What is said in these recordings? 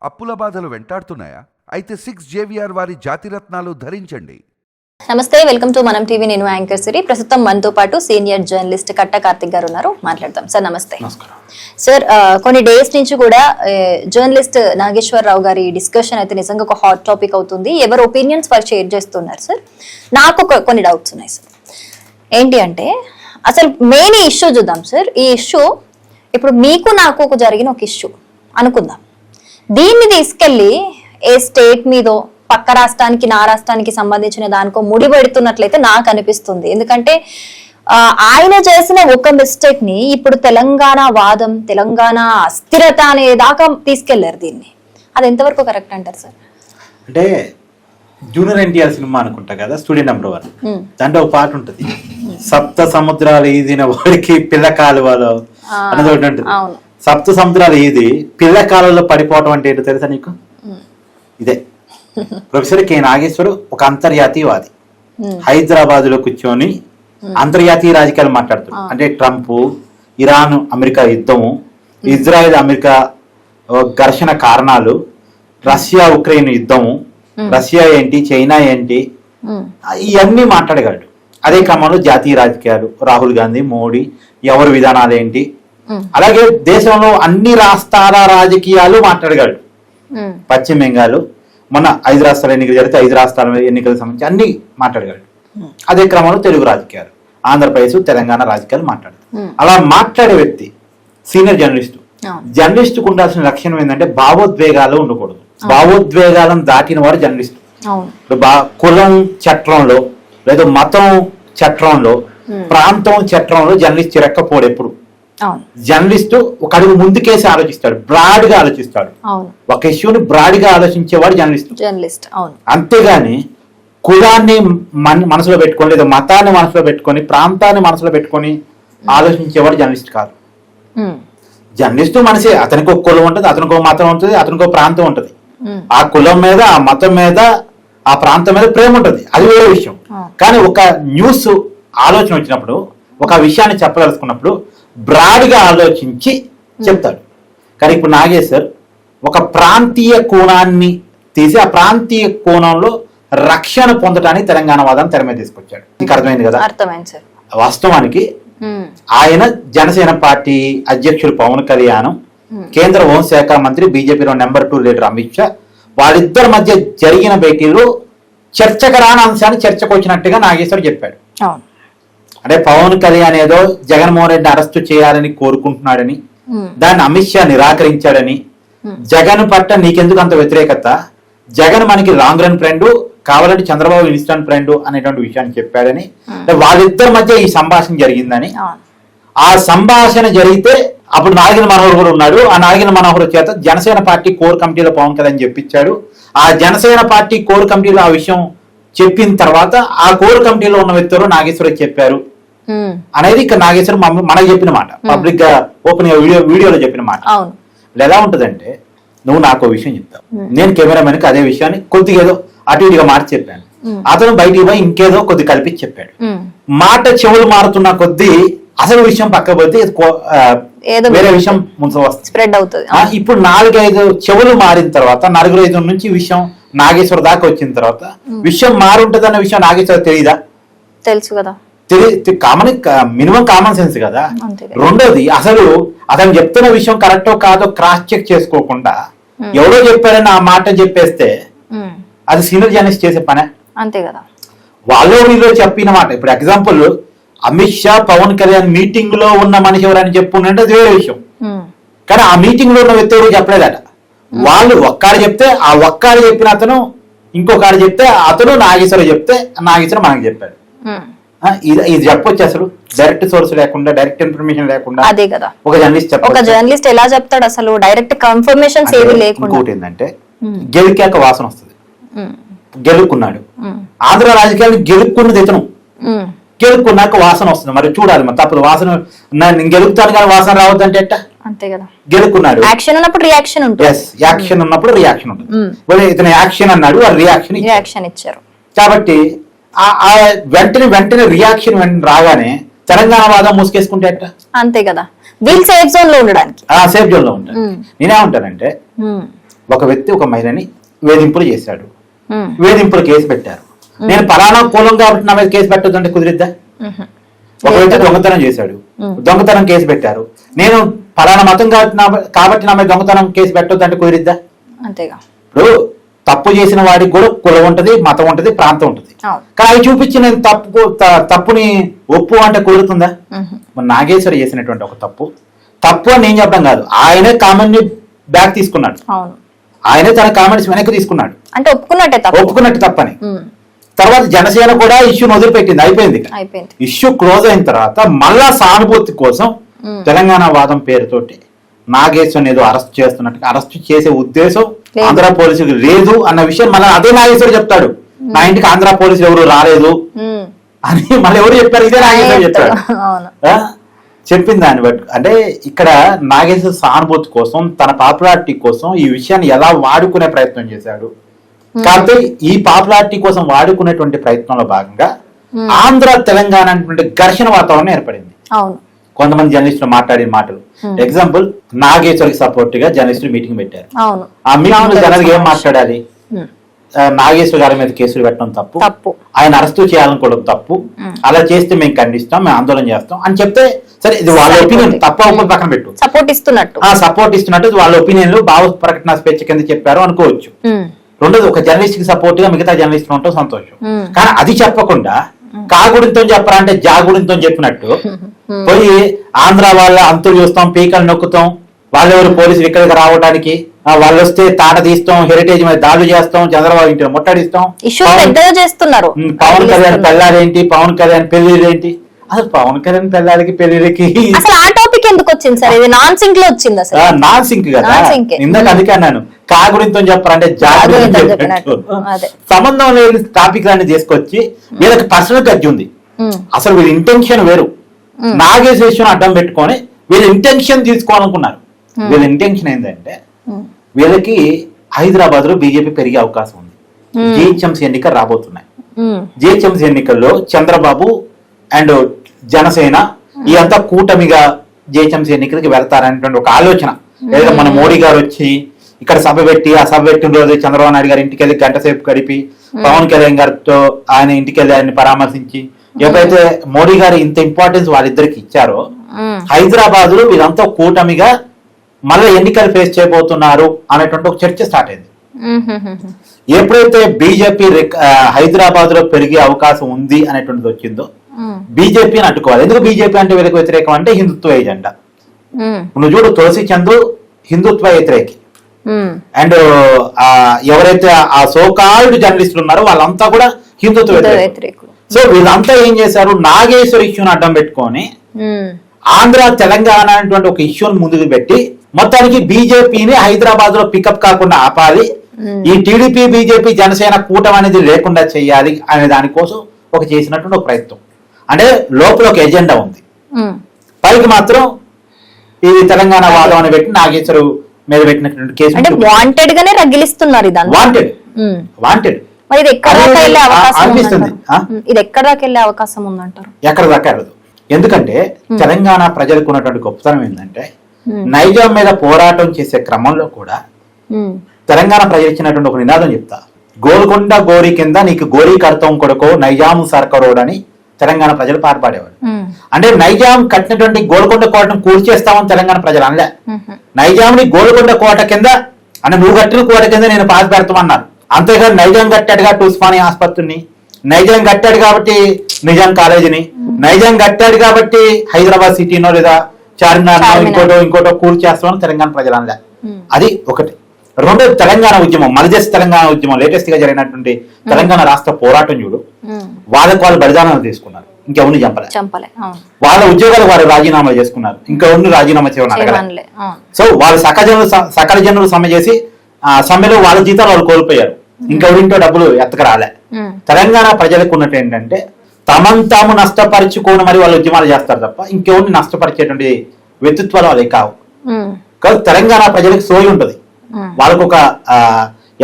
అప్పుల బాధలు వెంటాడుతున్నాయా? అయితే 6 JVR వారి జాతిరత్నాలు ధరించండి. నమస్తే, వెల్కమ్ టు మనం టీవీ. నేను యాంకర్ సిరి. ప్రస్తుతం మనతో పాటు సీనియర్ జర్నలిస్ట్ కట్ట కార్తిక్ గారు ఉన్నారు. మాట్లాడతాం. సార్ నమస్తే. సార్, కొన్ని డేస్ నుంచి కూడా జర్నలిస్ట్ నాగేశ్వరరావు గారి డిస్కషన్ అయితే నిజంగా ఒక హాట్ టాపిక్ అవుతుంది. ఎవరి ఒపీనియన్స్ వారు షేర్ చేస్తున్నారు. సార్, నాకు కొన్ని డౌట్స్ ఉన్నాయి. సార్, ఏంటి అంటే అసలు మెయిన్ ఇష్యూ చూద్దాం. సార్, ఈ ఇష్యూ ఇప్పుడు మీకు నాకు జరిగిన ఒక ఇష్యూ అనుకుందాం. దీన్ని తీసుకెళ్లి ఏ స్టేట్ మీదో పక్క రాష్ట్రానికి నా రాష్ట్రానికి సంబంధించిన దానికో ముడిపెడుతున్నట్లయితే నాకు అనిపిస్తుంది. ఎందుకంటే ఆయన చేసిన ఒక మిస్టేక్ ని ఇప్పుడు తెలంగాణ వాదం, తెలంగాణ అస్థిరత అనే దాకా తీసుకెళ్లారు. దీన్ని అది ఎంతవరకు కరెక్ట్ అంటారు సార్? అంటే జూనియర్ ఎన్టీఆర్ సినిమా అనుకుంటా కదా, స్టూడెంట్ నెంబర్ 1, దాంట్లో ఒక పాట ఉంటుంది, సప్త సముద్రాలు ఈదిన వాడికి పిల్ల కాలువలో అన్నది ఒకటి ఉంటుంది. సప్త సముద్రాలు ఈది పిల్ల కాలువలో పడిపోవటం అంటే ఏంటో తెలుసా నీకు? ఇదే. ప్రొఫెసర్ కె నాగేశ్వర్ ఒక అంతర్జాతీయవాది. హైదరాబాద్ లో కూర్చొని అంతర్జాతీయ రాజకీయాలు మాట్లాడుతున్నాడు. అంటే ట్రంప్, ఇరాన్ అమెరికా యుద్ధము, ఇజ్రాయెల్ అమెరికా ఘర్షణ కారణాలు, రష్యా ఉక్రెయిన్ యుద్ధము, రష్యా ఏంటి, చైనా ఏంటి, ఇవన్నీ మాట్లాడగలడు. అదే క్రమంలో జాతీయ రాజకీయాలు, రాహుల్ గాంధీ, మోడీ, ఎవరి విధానాలు ఏంటి, అలాగే దేశంలో అన్ని రాష్ట్రాల రాజకీయాలు మాట్లాడగలడు. పశ్చిమ బెంగాల్ మొన్న 5 రాష్ట్రాల ఎన్నికలు జరిగితే 5 రాష్ట్రాల ఎన్నికలకు సంబంధించి అన్ని మాట్లాడగలడు. అదే క్రమంలో తెలుగు రాజకీయాలు, ఆంధ్రప్రదేశ్, తెలంగాణ రాజకీయాలు మాట్లాడతాడు. అలా మాట్లాడే వ్యక్తి సీనియర్ జర్నలిస్టు. జర్నలిస్టుకు ఉండాల్సిన లక్షణం ఏంటంటే భావోద్వేగాలు ఉండకూడదు. భావోద్వేగాలను దాటిన వాడు జర్నలిస్టు. కులం చట్రంలో లేదా మతం చట్రంలో, ప్రాంతం చట్రంలో జర్నలిస్ట్ చిరక్కపోడు. ఎప్పుడు జర్నలిస్టు ఒక అడుగు ముందుకేసి ఆలోచిస్తాడు, బ్రాడ్ గా ఆలోచిస్తాడు. ఒక ఇష్యూని బ్రాడ్ గా ఆలోచించేవాడు జర్నలిస్ట్. అంతేగాని కులాన్ని మనసులో పెట్టుకొని లేదా మతాన్ని మనసులో పెట్టుకొని, ప్రాంతాన్ని మనసులో పెట్టుకొని ఆలోచించేవాడు జర్నలిస్ట్ కాదు. జర్నలిస్టు మనిషి, అతనికి ఒక కులం ఉంటుంది, అతనికి ఒక మతం ఉంటుంది, అతనికి ఒక ప్రాంతం ఉంటుంది. ఆ కులం మీద, ఆ మతం మీద, ఆ ప్రాంతం మీద ప్రేమ ఉంటుంది, అది వేరే విషయం. కానీ ఒక న్యూస్ ఆలోచన వచ్చినప్పుడు, ఒక విషయాన్ని చెప్పదలుచుకున్నప్పుడు బ్రాడ్గా ఆలోచించి చెప్తాడు. కానీ ఇప్పుడు నాగేశ్వర్ ఒక ప్రాంతీయ కోణాన్ని తీసి ఆ ప్రాంతీయ కోణంలో రక్షణ పొందడానికి తెలంగాణ వాదాన్ని తెర మీద తీసుకొచ్చాడు. నీకు అర్థమైంది కదా? అర్థమైంది సార్. వాస్తవానికి ఆయన జనసేన పార్టీ అధ్యక్షుడు పవన్ కళ్యాణ్, కేంద్ర హోంశాఖ మంత్రి, బీజేపీలో నెంబర్ 2 లీడర్ అమిత్ షా, వాళ్ళిద్దరి మధ్య జరిగిన భేటీలో చర్చకు రాని అంశాన్ని చర్చకు వచ్చినట్టుగా నాగేశ్వర్ చెప్పాడు. అంటే పవన్ కళ్యాణ్ ఏదో జగన్మోహన్ రెడ్డిని అరెస్టు చేయాలని కోరుకుంటున్నాడని, దాన్ని అమిత్ షా నిరాకరించాడని, జగన్ పట్ల నీకెందుకు అంత వ్యతిరేకత, జగన్ మనకి లాంగ్ రన్ ఫ్రెండ్, కావాలంటే చంద్రబాబు ఇన్స్టెంట్ ఫ్రెండ్ అనేటువంటి విషయాన్ని చెప్పాడని, వాళ్ళిద్దరి మధ్య ఈ సంభాషణ జరిగిందని. ఆ సంభాషణ జరిగితే అప్పుడు నాగిన మనోహర్ కూడా ఉన్నాడు. ఆ నాగిన మనోహర్ చేత జనసేన పార్టీ కోర్ కమిటీలో పవన్ కళ్యాణ్ చెప్పించాడు. ఆ జనసేన పార్టీ కోర్ కమిటీలో ఆ విషయం చెప్పిన తర్వాత ఆ కోర్ కమిటీలో ఉన్న వ్యక్తులు నాగేశ్వరికి చెప్పారు అనేది ఇక్కడ నాగేశ్వర్ మనకు చెప్పిన మాట, పబ్లిక్ గా ఓపెన్ వీడియోలో చెప్పిన మాట. ఎలా ఉంటదంటే, నువ్వు నాకు విషయం చెప్తావు, నేను కెమెరామెన్ కి అదే విషయాన్ని కొద్దిగా ఏదో అటు ఇటుగా మార్చి చెప్పాను, అతను బయటికి పోయి ఇంకేదో కొద్ది కల్పించి చెప్పాడు. మాట చెవులు మారుతున్న కొద్దీ అసలు విషయం పక్క పోతే వేరే విషయం ముందు స్ప్రెడ్ అవుతుంది. ఇప్పుడు 4-5 చెవులు మారిన తర్వాత 4-5 నుంచి విషయం నాగేశ్వర్ దాకా వచ్చిన తర్వాత విషయం మారుంటది అన్న విషయం నాగేశ్వర్ తెలియదా? తెలుసు కదా, మినిమం కామన్ సెన్స్ కదా. రెండోది, అసలు అతను చెప్తున్న విషయం కరెక్టో కాదో క్రాస్ చెక్ చేసుకోకుండా ఎవడో చెప్పారని ఆ మాట చెప్పేస్తే అది సీనియర్ జర్నలిస్ట్ చేసే పనే. అంతే కదా. వాళ్ళు వీళ్ళు చెప్పిన మాట. ఇప్పుడు ఎగ్జాంపుల్, అమిత్ షా పవన్ కళ్యాణ్ మీటింగ్ లో ఉన్న మనిషి ఎవరని చెప్పుకుంటే అది వేరే విషయం. కానీ ఆ మీటింగ్ లో ఉన్న వ్యక్తి ఎవరు చెప్పలేదట. వాళ్ళు ఒక్కడు చెప్తే, ఆ ఒక్కడు చెప్పిన అతను ఇంకొకడు చెప్తే, అతను నాగేశ్వర చెప్తే నాగేశ్వర మనకి చెప్పాడు. ఇది చెప్పొచ్చు అసలు డైరెక్ట్ సోర్స్ లేకుండా, డైరెక్ట్ ఇన్ఫర్మేషన్ లేకుండా. అదే కదా ఒక జర్నలిస్ట్ ఒక జర్నలిస్ట్ ఎలా చెప్తాడు అసలు డైరెక్ట్ కన్ఫర్మేషన్స్ ఏమీ లేకుండా. ఇంకోటి ఏంటంటే, గెలికాక వాసన వస్తుంది. గెలుక్కున్నాడు, ఆంధ్ర రాజకీయాలు గెలుక్కున్నది ఇతను, గెలుక్కున్నాక వాసన వస్తుంది. మరి చూడాలి, మరి తప్పదు. వాసన నేను గెలుపుతాను కానీ వాసన రావద్దంటే ఎట్టా? అంతే కదా. గెలుక్కున్నాడు, యాక్షన్ ఉన్నప్పుడు రియాక్షన్ ఉంటుంది. యాక్షన్ ఉన్నప్పుడు రియాక్షన్ ఉంటుంది. ఇతను యాక్షన్ అన్నాడు, వాళ్ళు రియాక్షన్ ఇచ్చారు. కాబట్టి వెంటనే రియాక్షన్ రాగానే తెలంగాణ వాదం మూసుకేసుకుంటే ఎట్టా? అంతే కదా. వీళ్ళు సేఫ్ జోన్ లో ఉండడానికి, సేఫ్ జోన్ లో ఉంటారు. నేనేమంటానంటే, ఒక వ్యక్తి ఒక మహిళని వేధింపులు చేశాడు, వేధింపులు కేసు పెట్టారు. నేను పలానా కులం కాబట్టి నా మీద కేసు పెట్టొద్దంటే కుదిరిద్దా? ఒక వ్యక్తి దొంగతనం చేశాడు, దొంగతనం కేసు పెట్టారు. నేను పలానా మతం కాబట్టి నా మీద దొంగతనం కేసు పెట్టొద్దంటే కుదిరిద్దా? అంతేగా. ఇప్పుడు తప్పు చేసిన వాడికి కూడా కులం ఉంటది, మతం ఉంటది, ప్రాంతం ఉంటది. కానీ అవి చూపించి నేను తప్పుని ఒప్పు అంటే కుదురుతుందా? నాగేశ్వరి చేసినటువంటి ఒక తప్పు అని నేను చెప్పడం కాదు, ఆయనే కామెంట్ ని బ్యాక్ తీసుకున్నాడు, ఆయనే తన కామెంట్స్ వెనక్కి తీసుకున్నాడు, అంటే ఒప్పుకున్నట్టు తప్పని. తర్వాత జనసేన కూడా ఇష్యూని వదిలిపెట్టింది, అయిపోయింది. ఇష్యూ క్లోజ్ అయిన తర్వాత మళ్ళా సానుభూతి కోసం తెలంగాణ వాదం పేరుతోటి నాగేశ్వరిని ఏదో అరెస్ట్ చేస్తున్నట్టు, అరెస్ట్ చేసే ఉద్దేశం ఆంధ్ర పోలీసులకు లేదు అన్న విషయం మళ్ళీ అదే నాగేశ్వరి చెప్తాడు. నా ఇంటికి ఆంధ్ర పోలీసులు ఎవరు రాలేదు అని మళ్ళీ ఎవరు చెప్పారు? ఇదే నాగేశ్వరి చెప్పాడు. చెప్పిన దాన్ని బట్టి అంటే ఇక్కడ నాగేశ్వర సానుభూతి కోసం, తన పాపులారిటీ కోసం ఈ విషయాన్ని ఎలా వాడుకునే ప్రయత్నం చేశాడు. కాబట్టి ఈ పాపులారిటీ కోసం వాడుకునేటువంటి ప్రయత్నంలో భాగంగా ఆంధ్ర తెలంగాణ అనేటువంటి ఘర్షణ వాతావరణం ఏర్పడింది. కొంతమంది జర్నలిస్టులు మాట్లాడిన మాటలు, ఎగ్జాంపుల్ నాగేశ్వరికి సపోర్ట్ గా జర్నలిస్టులు మీటింగ్ పెట్టారు. ఆ మీటింగ్ లో జనాలు ఏం మాట్లాడాలి? నాగేశ్వర గారి మీద కేసులు పెట్టడం తప్పు, ఆయన అరెస్టు చేయాలనుకోవడం తప్పు, అలా చేస్తే మేము ఖండిస్తాం, మేము ఆందోళన చేస్తాం అని చెప్తే సరే, ఇది వాళ్ళ ఒపీనియన్, తప్ప పక్కన పెట్టు, సపోర్ట్ ఇస్తున్నట్టు వాళ్ళ ఒపీనియన్ లో భావ ప్రకటన స్వేచ్ఛ కింద చెప్పారు అనుకోవచ్చు. రెండోది, ఒక జర్నలిస్ట్ కి సపోర్ట్ గా మిగతా జర్నలిస్టులు ఉంటాం సంతోషం. కానీ అది చెప్పకుండా కాగుడితో చెప్పరా అంటే జాగుడితో చెప్పినట్టు పోయి ఆంధ్ర వాళ్ళ అంతులు చూస్తాం, పీకలు నొక్కుతాం, వాళ్ళెవరు పోలీసులు ఇక్కడికి రావడానికి, వాళ్ళు వస్తే తాట తీస్తాం, హెరిటేజ్ మీద దాడులు చేస్తాం, చంద్రబాబు ఇంటిని ముట్టడిస్తాం, పవన్ కళ్యాణ్ పెళ్ళారేంటి, పవన్ కళ్యాణ్ పెళ్లిరేంటి, అసలు పవన్ కళ్యాణ్ పెళ్ళారికి పెళ్లికి ఎందుకు వచ్చింది సార్? ఇది నాన్ సింక్ లో వచ్చింది, నాన్ సింక్ కదా. ఇందాక అందుకే అన్నాను, కాగుడితో చెప్పారంటే జాగ్రత్త, సంబంధం లేని టాపిక్ లాంటి తీసుకొచ్చి వీళ్ళకి పర్సనల్ గజ్జి ఉంది. అసలు వీళ్ళ ఇంటెన్షన్ వేరు. నాగేశ్వరం అడ్డం పెట్టుకొని వీళ్ళ ఇంటెన్షన్ తీసుకోవాలనుకున్నారు. వీళ్ళ ఇంటెన్షన్ ఏంటంటే వీళ్ళకి హైదరాబాద్ లో బీజేపీ పెరిగే అవకాశం ఉంది. జిహెచ్ఎంసీ ఎన్నికలు రాబోతున్నాయి. జిహెచ్ఎంసీ ఎన్నికల్లో చంద్రబాబు అండ్ జనసేన ఇదంతా కూటమిగా జిహెచ్ఎంసీ ఎన్నికలకి వెళ్తారనేటువంటి ఒక ఆలోచన. లేదా మన మోడీ గారు వచ్చి ఇక్కడ సభ పెట్టి, ఆ సభ పెట్టిన రోజు చంద్రబాబు నాయుడు గారి ఇంటికి వెళ్ళి గంట సేపు గడిపి పవన్ కళ్యాణ్ గారితో ఆయన ఇంటికి వెళ్ళి ఆయన్ని పరామర్శించి, ఎప్పుడైతే మోడీ గారు ఇంత ఇంపార్టెన్స్ వాళ్ళిద్దరికి ఇచ్చారో హైదరాబాద్ లో వీళ్ళంతా కూటమిగా మళ్ళీ ఎన్నికలు ఫేస్ చేయబోతున్నారు అనేటువంటి ఒక చర్చ స్టార్ట్ అయింది. ఎప్పుడైతే బీజేపీ హైదరాబాద్ లో పెరిగే అవకాశం ఉంది అనేటువంటిది వచ్చిందో బీజేపీని అడ్డుకోవాలి. ఎందుకు బీజేపీ అంటే వీళ్ళకి వ్యతిరేకం అంటే హిందుత్వ ఏజెండా. నువ్వు చూడు, తులసి చందు హిందుత్వ వ్యతిరేకి, అండ్ ఎవరైతే ఆ సోకాల్డ్ జర్నలిస్టులు ఉన్నారో వాళ్ళంతా కూడా హిందుత్వ వ్యతిరేకులు. సో వీళ్ళంతా ఏం చేశారు, నాగేశ్వర ఇష్యూని అడ్డం పెట్టుకొని ఆంధ్ర తెలంగాణ అనేటువంటి ఒక ఇష్యూని ముందుకు పెట్టి మొత్తానికి బీజేపీని హైదరాబాద్ లో పికప్ కాకుండా ఆపాలి, ఈ టీడీపీ బీజేపీ జనసేన కూటమి అనేది లేకుండా చేయాలి అనే దానికోసం ఒక చేసినటువంటి ఒక ప్రయత్నం. అంటే లోపల ఒక ఎజెండా ఉంది, పైకి మాత్రం ఈ తెలంగాణ వాదం అని పెట్టి నాగేశ్వరు మీద పెట్టినటువంటి కేసు వాంటెడ్ గానే రగిలిస్తున్నారు. వాంటెడ్ అనిపిస్తుంది. ఇది ఎక్కడ దాకా వెళ్ళే అవకాశం ఉందంటారు? ఎక్కడ దాకా వెళ్ళదు. ఎందుకంటే తెలంగాణ ప్రజలకు ఉన్నటువంటి గొప్పతనం ఏంటంటే నైజాం మీద పోరాటం చేసే క్రమంలో కూడా తెలంగాణ ప్రజలు ఇచ్చినటువంటి ఒక నినాదం చెప్తా, గోల్కొండ గోరి కింద నీకు గోరీ కర్తం కొడుకో నైజాం సర్కరోడ్ అని తెలంగాణ ప్రజలు పాటుపాడేవారు. అంటే నైజాం కట్టినటువంటి గోల్కొండ కోటను కూల్చేస్తామని తెలంగాణ ప్రజలు అనలే, నైజాంని గోల్కొండ కోట కింద అంటే నువ్వు కట్టిన కోట కింద నేను పాతి పెడతామన్నారు. అంతేగాని నైజాం కట్టాడుగా ఉస్మానియా ఆసుపత్రిని, నైజాం కట్టాడు కాబట్టి నిజాం కాలేజీని, నైజాం కట్టాడు కాబట్టి హైదరాబాద్ సిటీనో లేదా చార్మినార్ ఇంకోటో కూల్చేస్తామని తెలంగాణ ప్రజలు అనలే. అది ఒకటి. రెండోది, తెలంగాణ ఉద్యమం, మలిదశ తెలంగాణ ఉద్యమం లేటెస్ట్ గా జరిగినటువంటి తెలంగాణ రాష్ట్ర పోరాటం చూడు, వాళ్ళకి వాళ్ళు బలిదానాలు తీసుకున్నారు, ఇంకెవరిని చంపలే. వాళ్ళ ఉద్యోగాలు వారు రాజీనామా చేసుకున్నారు, ఇంకెవరిని రాజీనామా చేయమని అడగలే. సో వాళ్ళు సకల జనులు సమ్మె చేసి ఆ సమ్మెలో వాళ్ళ జీతాలు వాళ్ళు కోల్పోయారు, ఇంకెవరింటో డబ్బులు ఎత్తక రాలే. తెలంగాణ ప్రజలకు ఉన్నట్టు ఏంటంటే తమను తాము నష్టపరుచుకోని మరి వాళ్ళు ఉద్యమాలు చేస్తారు తప్ప ఇంకెవరిని నష్టపరిచేటువంటి వ్యక్తిత్వాలు వాళ్ళకి కావు. కాబట్టి తెలంగాణ ప్రజలకు సోయి ఉంటుంది, వాళ్ళకు ఒక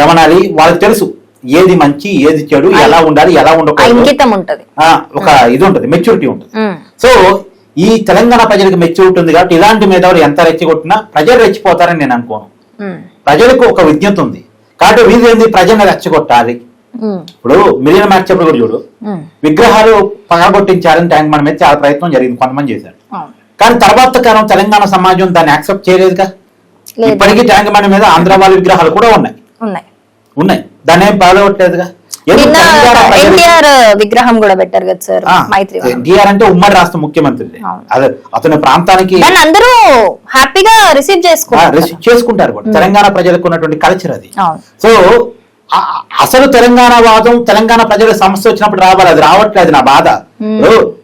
ఏమనాలి, వాళ్ళకి తెలుసు ఏది మంచి ఏది చెడు, ఎలా ఉండాలి ఎలా ఉండకూడదు, ఒక ఇది ఉంటుంది, మెచ్యూరిటీ ఉంటుంది. సో ఈ తెలంగాణ ప్రజలకు మెచ్యూరిటీ ఉంది కాబట్టి ఇలాంటి మేధావులు ఎంత రెచ్చగొట్టినా ప్రజలు రెచ్చిపోతారని నేను అనుకోను. ప్రజలకు ఒక విజ్ఞత ఉంది. కాబట్టి వీళ్ళు ఏంది, ప్రజల్ని రెచ్చగొట్టాలి. ఇప్పుడు మిలియన్ మ్యాచ్ చెప్పడం కూడా చూడు, విగ్రహాలు పగలగొట్టించాలని ట్యాంక్ మన మీద చాలా ప్రయత్నం జరిగింది, కొంతమంది చేశారు. కానీ తర్వాత కాలం తెలంగాణ సమాజం దాన్ని యాక్సెప్ట్ చేయలేదుగా. ఇప్పటికీ ట్యాంక్ మన మీద ఆంధ్ర వాళ్ళ విగ్రహాలు కూడా ఉన్నాయి, దాన్ని ఏం పగలగొట్టలేదుగా. ఎన్టీఆర్ విగ్రహం కూడా పెట్టారు కదా సార్. ఎన్టీఆర్ అంటే ఉమ్మడి రాష్ట్ర ముఖ్యమంత్రి, అదే అతని ప్రాంతానికి అందరూ హ్యాపీగా రిసీవ్ చేసుకుంటారు కూడా. తెలంగాణ ప్రజలకు ఉన్నటువంటి కల్చర్ అది. సో అసలు తెలంగాణ వాదం, తెలంగాణ ప్రజల సమస్య వచ్చినప్పుడు రావాలి, అది రావట్లేదు. నా బాధ,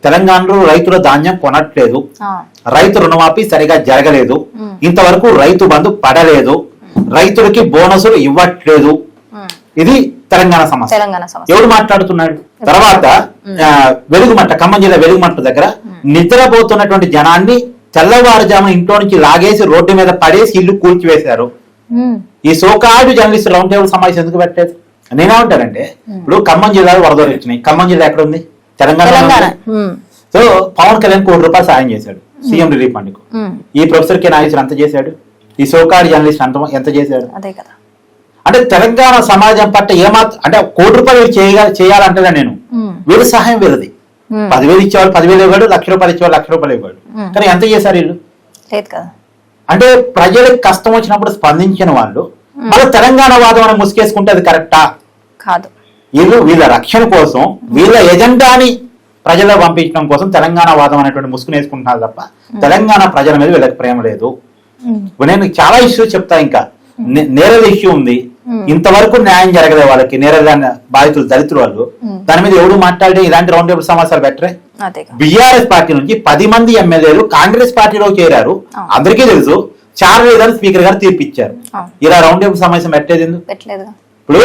తెలంగాణలో రైతుల ధాన్యం కొనట్లేదు, రైతు రుణమాఫీ సరిగా జరగలేదు, ఇంతవరకు రైతు బంధు పడలేదు, రైతులకి బోనసులు ఇవ్వట్లేదు. ఇది తెలంగాణ సమస్య. ఎవరు మాట్లాడుతున్నాడు? తర్వాత వెలుగుమట్ట, ఖమ్మం జిల్లా వెలుగుమట్ట దగ్గర నిద్రపోతున్నటువంటి జనాన్ని తెల్లవారుజామున ఇంట్లో నుంచి లాగేసి రోడ్డు మీద పడేసి ఇల్లు కూల్చివేశారు. ఈ సోకాడు జర్నలిస్ట్ రౌండ్ టేబుల్ సమావేశం ఎందుకు పెట్టలేదు? నేనేమంటానంటే, ఇప్పుడు ఖమ్మం జిల్లాలో వరదలు వచ్చినాయి. ఖమ్మం జిల్లా ఎక్కడ ఉంది? తెలంగాణ. సో పవన్ కళ్యాణ్ ₹1 సాయం చేశాడు సీఎం రిలీఫ్ ఫండ్ కు. ఈ ప్రొఫెసర్ కె నాగేశ్వర్ ఎంత చేశాడు? ఈ సోకాడు జర్నలిస్ట్ ఎంత చేశాడు? అంటే తెలంగాణ సమాజం పట్ల అంటే ₹1 చేయాలంటే నేను వీళ్ళ సహాయం వీళ్ళది. 10,000 ఇచ్చేవాళ్ళు 10,000 ఇవ్వడు, ₹1,00,000 ఇచ్చేవాళ్ళు ₹1,00,000 ఇవ్వడు. కానీ ఎంత చేశారు వీళ్ళు? అంటే ప్రజలకు కష్టం వచ్చినప్పుడు స్పందించిన వాళ్ళు మళ్ళీ తెలంగాణ వాదం అని ముసుకేసుకుంటే అది కరెక్టా? కాదు. వీళ్ళ రక్షణ కోసం, వీళ్ళ ఎజెండాని ప్రజలకు పంపించడం కోసం తెలంగాణ వాదం అనేటువంటి ముసుగుని వేసుకుంటున్నారు తప్ప తెలంగాణ ప్రజల మీద వీళ్ళకి ప్రేమ లేదు. నేను చాలా ఇష్యూస్ చెప్తా. ఇంకా నేరల ఇష్యూ ఉంది, ఇంతవరకు న్యాయం జరగలేదు వాళ్ళకి. నేరల బాధితులు దళితులు వాళ్ళు, దాని మీద ఎవరు మాట్లాడితే ఇలాంటి రౌండ్ టేబుల్ సమావేశాలు బెటరే. బీఆర్ఎస్ పార్టీ నుంచి 10 మంది ఎమ్మెల్యేలు కాంగ్రెస్ పార్టీలో చేరారు, అందరికీ తెలుసు. చార్వేదని స్పీకర్ గారు తీర్పిచ్చారు. ఇలా రౌండ్ టేబుల్ సమావేశం పెట్టలేదు ఎందుకు? ఇప్పుడు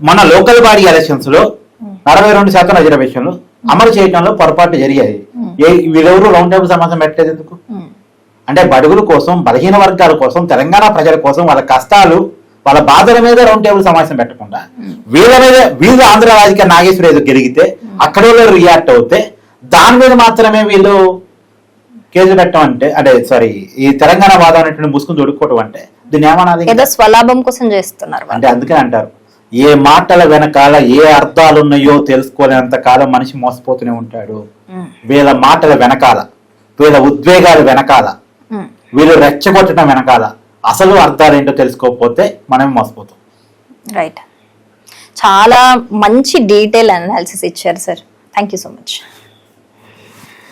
మన లోకల్ బాడీ ఎలక్షన్స్ లో 42% రిజర్వేషన్లు అమలు చేయడంలో పొరపాటు జరిగాయి. వీళ్ళెవరు రౌండ్ టేబుల్ సమావేశం పెట్టలేదు ఎందుకు? అంటే బడుగుల కోసం, బలహీన వర్గాల కోసం, తెలంగాణ ప్రజల కోసం, వాళ్ళ కష్టాలు, వాళ్ళ బాధల మీద రౌండ్ టేబుల్ సమావేశం పెట్టకుండా వీళ్ళు ఆంధ్ర రాజకీయ నాగేశ్వర ఏదో గెలిగితే అక్కడ రియాక్ట్ అవుతే దాని మీద మాత్రమే వీళ్ళు కేసులు పెట్టడం అంటే సారీ, ఈ తెలంగాణ వాదం అనేటువంటి ముసుగుని దొడుకోవడం అంటే దీన్ని ఏమనాలి? స్వలాభం కోసం చేస్తున్నారు అంటే. అందుకే అంటారు, ఏ మాటల వెనకాల ఏ అర్థాలు ఉన్నాయో తెలుసుకోలేనంత కాలం మనిషి మోసపోతూనే ఉంటాడు. వీళ్ళ మాటల వెనకాల, వీళ్ళ ఉద్వేగాల వెనకాల, వీళ్ళు రెచ్చగొట్టడం వెనకాల అసలు అర్థాలు ఏంటో తెలుసుకోకపోతే మనం మోసపోతాం. రైట్. చాలా మంచి డీటెయిల్ అనాలిసిస్ ఇచ్చారు sir. Thank you so much.